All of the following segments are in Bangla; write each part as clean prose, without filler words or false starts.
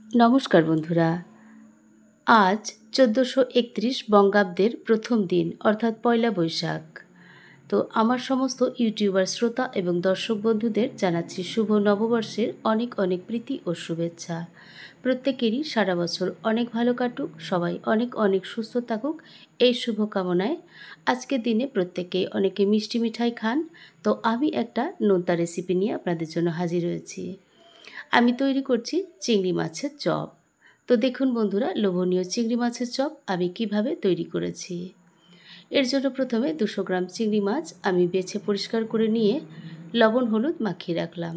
নমস্কার বন্ধুরা। আজ ১৪৩১ বঙ্গাব্দের প্রথম দিন অর্থাৎ পয়লা বৈশাখ। তো আমার সমস্ত ইউটিউবার শ্রোতা এবং দর্শক বন্ধুদের জানাচ্ছি শুভ নববর্ষের অনেক অনেক প্রীতি ও শুভেচ্ছা। প্রত্যেকেরই সারা বছর অনেক ভালো কাটুক, সবাই অনেক অনেক সুস্থ থাকুক এই শুভকামনায় আজকের দিনে প্রত্যেকেই অনেকে মিষ্টি মিঠাই খান। তো আমি একটা নোনতা রেসিপি নিয়ে আপনাদের জন্য হাজির হয়েছি। আমি তৈরি করছি চিংড়ি মাছের চপ। তো দেখুন বন্ধুরা, লোভনীয় চিংড়ি মাছের চপ আমি কিভাবে তৈরি করেছি। এর জন্য প্রথমে 200 গ্রাম চিংড়ি মাছ আমি বেছে পরিষ্কার করে নিয়ে লবণ হলুদ মাখিয়ে রাখলাম।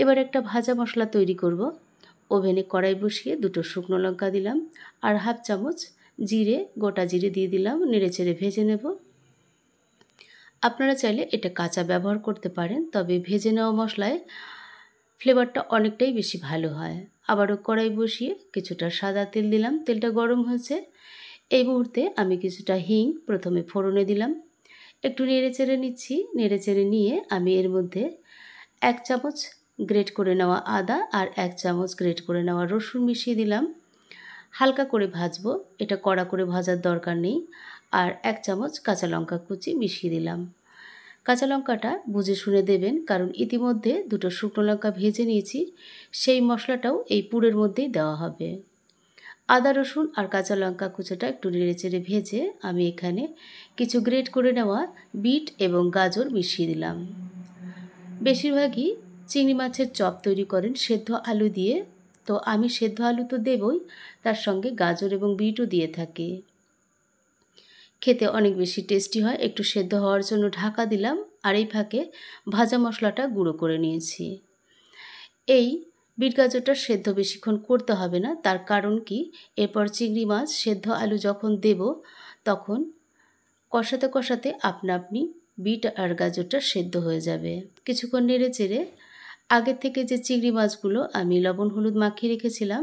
এবার একটা ভাজা মশলা তৈরি করব। ওভেনে কড়াই বসিয়ে 2টো শুকনো লঙ্কা দিলাম আর হাফ চামচ জিরে, গোটা জিরে দিয়ে দিলাম। নেড়েচেড়ে ভেজে নেব। আপনারা চাইলে এটা কাঁচা ব্যবহার করতে পারেন, তবে ভেজে নেওয়া মশলায় ফ্লেভারটা অনেকটাই বেশি ভালো হয়। আবারও কড়াই বসিয়ে কিছুটা সাদা তেল দিলাম। তেলটা গরম হয়েছে। এই মুহূর্তে আমি কিছুটা হিং প্রথমে ফোড়নে দিলাম। একটু নেড়েচেড়ে নিচ্ছি। নেড়েচেড়ে নিয়ে আমি এর মধ্যে 1 চামচ গ্রেট করে নেওয়া আদা আর 1 চামচ গ্রেট করে নেওয়া রসুন মিশিয়ে দিলাম। হালকা করে ভাজবো, এটা কড়া করে ভাজার দরকার নেই। আর 1 চামচ কাঁচা লঙ্কা কুচি মিশিয়ে দিলাম। কাঁচা লঙ্কাটা বুঝে শুনে দেবেন, কারণ ইতিমধ্যে 2টো শুকনো লঙ্কা ভেজে নিয়েছি, সেই মশলাটাও এই পুরের মধ্যেই দেওয়া হবে। আদা রসুন আর কাঁচা লঙ্কা কুচোটা একটু নেড়েচেড়ে ভেজে আমি এখানে কিছু গ্রেট করে নেওয়া বিট এবং গাজর মিশিয়ে দিলাম। বেশিরভাগই চিংড়ি মাছের চপ তৈরি করেন সেদ্ধ আলু দিয়ে, তো আমি সেদ্ধ আলু তো দেবই, তার সঙ্গে গাজর এবং বিটও দিয়ে থাকি। খেতে অনেক বেশি টেস্টি হয়। একটু সেদ্ধ হওয়ার জন্য ঢাকা দিলাম আর এই ফাঁকে ভাজা মশলাটা গুঁড়ো করে নিয়েছি। এই বিট গাজরটা সেদ্ধ বেশিক্ষণ করতে হবে না, তার কারণ কি, এরপর চিংড়ি মাছ সেদ্ধ আলু যখন দেব তখন কষাতে কষাতে আপনা আপনি বিট আর গাজরটা সেদ্ধ হয়ে যাবে। কিছুক্ষণ নেড়ে চেড়ে আগে থেকে যে চিংড়ি মাছগুলো আমি লবণ হলুদ মাখিয়ে রেখেছিলাম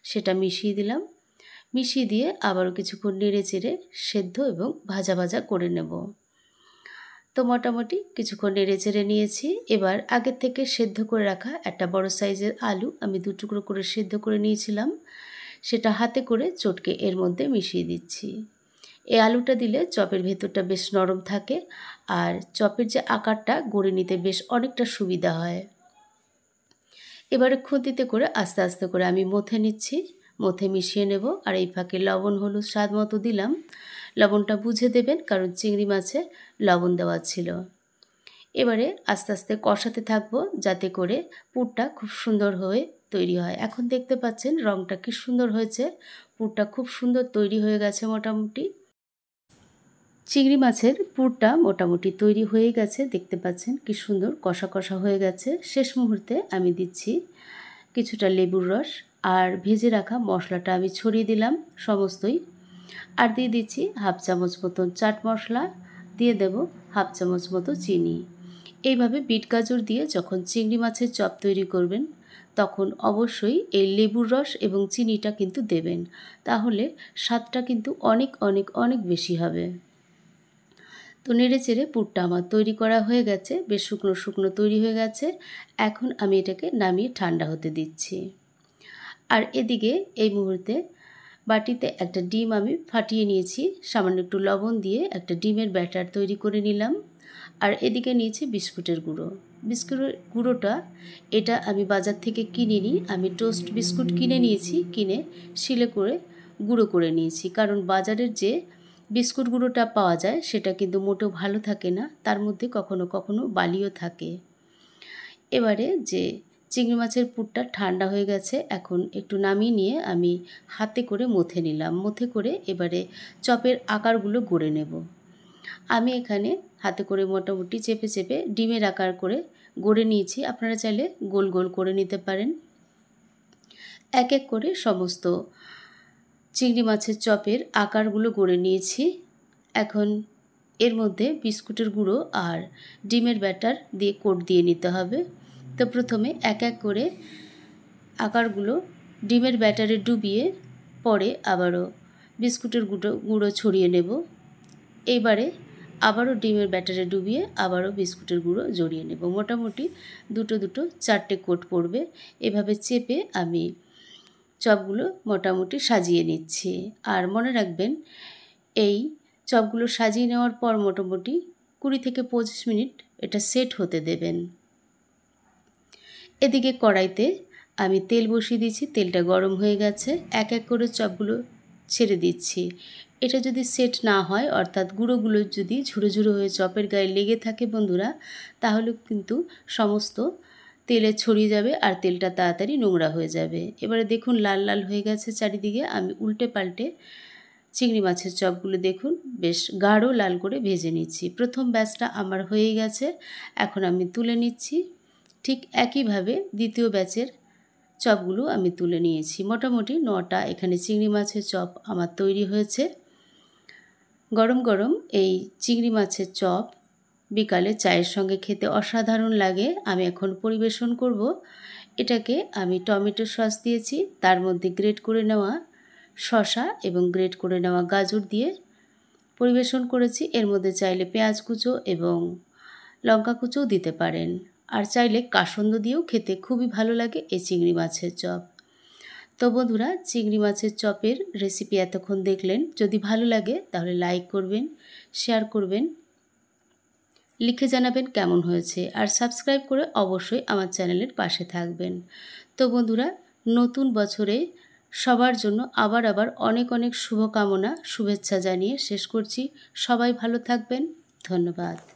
সেটা মিশিয়ে দিলাম। মিশিয়ে দিয়ে আবারও কিছুক্ষণ নেড়ে চেড়ে সেদ্ধ এবং ভাজা ভাজা করে নেব। তো মোটামুটি কিছুক্ষণ নেড়ে চেড়ে নিয়েছি। এবার আগের থেকে সেদ্ধ করে রাখা একটা বড় সাইজের আলু আমি 2 টুকরো করে সেদ্ধ করে নিয়েছিলাম, সেটা হাতে করে চটকে এর মধ্যে মিশিয়ে দিচ্ছি। এই আলুটা দিলে চপের ভেতরটা বেশ নরম থাকে আর চপের যে আকারটা গড়ে নিতে বেশ অনেকটা সুবিধা হয়। এবারে খুন্তিতে করে আস্তে আস্তে করে আমি মথে নিচ্ছি। মথে মিশিয়ে নেব। আর এই ফাঁকে লবণ হলুদ স্বাদ মতো দিলাম। লবণটা বুঝে দেবেন, কারণ চিংড়ি মাছে লবণ দেওয়া ছিল। এবারে আস্তে আস্তে কষাতে থাকবো যাতে করে পুরটা খুব সুন্দর হয়ে তৈরি হয়। এখন দেখতে পাচ্ছেন রঙটা কি সুন্দর হয়েছে। পুরটা খুব সুন্দর তৈরি হয়ে গেছে। মোটামুটি চিংড়ি মাছের পুরটা মোটামুটি তৈরি হয়ে গেছে। দেখতে পাচ্ছেন কি সুন্দর কষা কষা হয়ে গেছে। শেষ মুহূর্তে আমি দিচ্ছি কিছুটা লেবুর রস আর ভেজে রাখা মশলাটা আমি ছড়িয়ে দিলাম সমস্তই। আর দিয়ে দিচ্ছি হাফ চামচ মতন চাট মশলা, দিয়ে দেব হাফ চামচ মতো চিনি। এইভাবে বিট গাজর দিয়ে যখন চিংড়ি মাছের চপ তৈরি করবেন তখন অবশ্যই এই লেবুর রস এবং চিনিটা কিন্তু দেবেন, তাহলে স্বাদটা কিন্তু অনেক অনেক অনেক বেশি হবে। তো নেড়ে চেড়ে পুরটা আমার তৈরি করা হয়ে গেছে, বেশ শুকনো শুকনো তৈরি হয়ে গেছে। এখন আমি এটাকে নামিয়ে ঠান্ডা হতে দিচ্ছি। আর এদিকে এই মুহূর্তে বাটিতে একটা ডিম আমি ফাটিয়ে নিয়েছি, সামান্য একটু লবণ দিয়ে একটা ডিমের ব্যাটার তৈরি করে নিলাম। আর এদিকে নিয়েছি বিস্কুটের গুঁড়ো। বিস্কুটের গুঁড়োটা এটা আমি বাজার থেকে কিনে নিই। আমি টোস্ট বিস্কুট কিনে নিয়েছি, কিনে শিলে করে গুঁড়ো করে নিয়েছি, কারণ বাজারের যে বিস্কুট গুঁড়োটা পাওয়া যায় সেটা কিন্তু মোটেও ভালো থাকে না, তার মধ্যে কখনো কখনো বালিও থাকে। এবারে যে চিংড়ি মাছের পুরটা ঠান্ডা হয়ে গেছে, এখন একটু নামিয়ে নিয়ে আমি হাতে করে মথে নিলাম। মথে করে এবারে চপের আকারগুলো গড়ে নেব। আমি এখানে হাতে করে মোটামুটি চেপে চেপে ডিমের আকার করে গড়ে নিয়েছি। আপনারা চাইলে গোল গোল করে নিতে পারেন। এক এক করে সমস্ত চিংড়ি মাছের চপের আকারগুলো গড়ে নিয়েছি। এখন এর মধ্যে বিস্কুটের গুঁড়ো আর ডিমের ব্যাটার দিয়ে কোট দিয়ে নিতে হবে। তো প্রথমে এক এক করে আকারগুলো ডিমের ব্যাটারে ডুবিয়ে পরে আবারও বিস্কুটের গুঁড়ো ছড়িয়ে নেব। এইবারে আবারও ডিমের ব্যাটারে ডুবিয়ে আবারও বিস্কুটের গুঁড়ো জড়িয়ে নেব। মোটামুটি দুটো দুটো 4টে কোট পড়বে। এভাবে চেপে আমি চপগুলো মোটামুটি সাজিয়ে নিচ্ছি। আর মনে রাখবেন, এই চপগুলো সাজিয়ে নেওয়ার পর মোটামুটি 20 থেকে 25 মিনিট এটা সেট হতে দেবেন। এদিকে কড়াইতে আমি তেল বসিয়ে দিয়েছি, তেলটা গরম হয়ে গেছে। এক এক করে চপগুলো ছেড়ে দিচ্ছি। এটা যদি সেট না হয়, অর্থাৎ গুঁড়োগুলো যদি ঝুড়ো ঝুড়ো হয়ে চপের গায়ে লেগে থাকে বন্ধুরা, তাহলে কিন্তু সমস্ত তেলে ছড়িয়ে যাবে আর তেলটা তাড়াতাড়ি নোংরা হয়ে যাবে। এবারে দেখুন লাল লাল হয়ে গেছে চারিদিকে। আমি উল্টে পাল্টে চিংড়ি মাছের চপগুলো দেখুন বেশ গাঢ় লাল করে ভেজে নিচ্ছি। প্রথম ব্যাচটা আমার হয়ে গেছে, এখন আমি তুলে নিচ্ছি। ঠিক একইভাবে দ্বিতীয় ব্যাচের চপগুলো আমি তুলে নিয়েছি। মোটামুটি 9টা এখানে চিংড়ি মাছের চপ আমার তৈরি হয়েছে। গরম গরম এই চিংড়ি মাছের চপ বিকালে চায়ের সঙ্গে খেতে অসাধারণ লাগে। আমি এখন পরিবেশন করব। এটাকে আমি টমেটো সস দিয়েছি, তার মধ্যে গ্রেট করে নেওয়া শসা এবং গ্রেট করে নেওয়া গাজর দিয়ে পরিবেশন করেছি। এর মধ্যে চাইলে পেঁয়াজ কুচো এবং লঙ্কা কুচোও দিতে পারেন, আর চাইলে কাসন্দ দিয়েও খেতে খুবই ভালো লাগে এই চিংড়ি মাছের চপ। তো বন্ধুরা, চিংড়ি মাছের চপের রেসিপি এতক্ষণ দেখলেন। যদি ভালো লাগে তাহলে লাইক করবেন, শেয়ার করবেন, লিখে জানাবেন কেমন হয়েছে, আর সাবস্ক্রাইব করে অবশ্যই আমার চ্যানেলের পাশে থাকবেন। তো বন্ধুরা, নতুন বছরে সবার জন্য আবার অনেক অনেক শুভকামনা, শুভেচ্ছা জানিয়ে শেষ করছি। সবাই ভালো থাকবেন। ধন্যবাদ।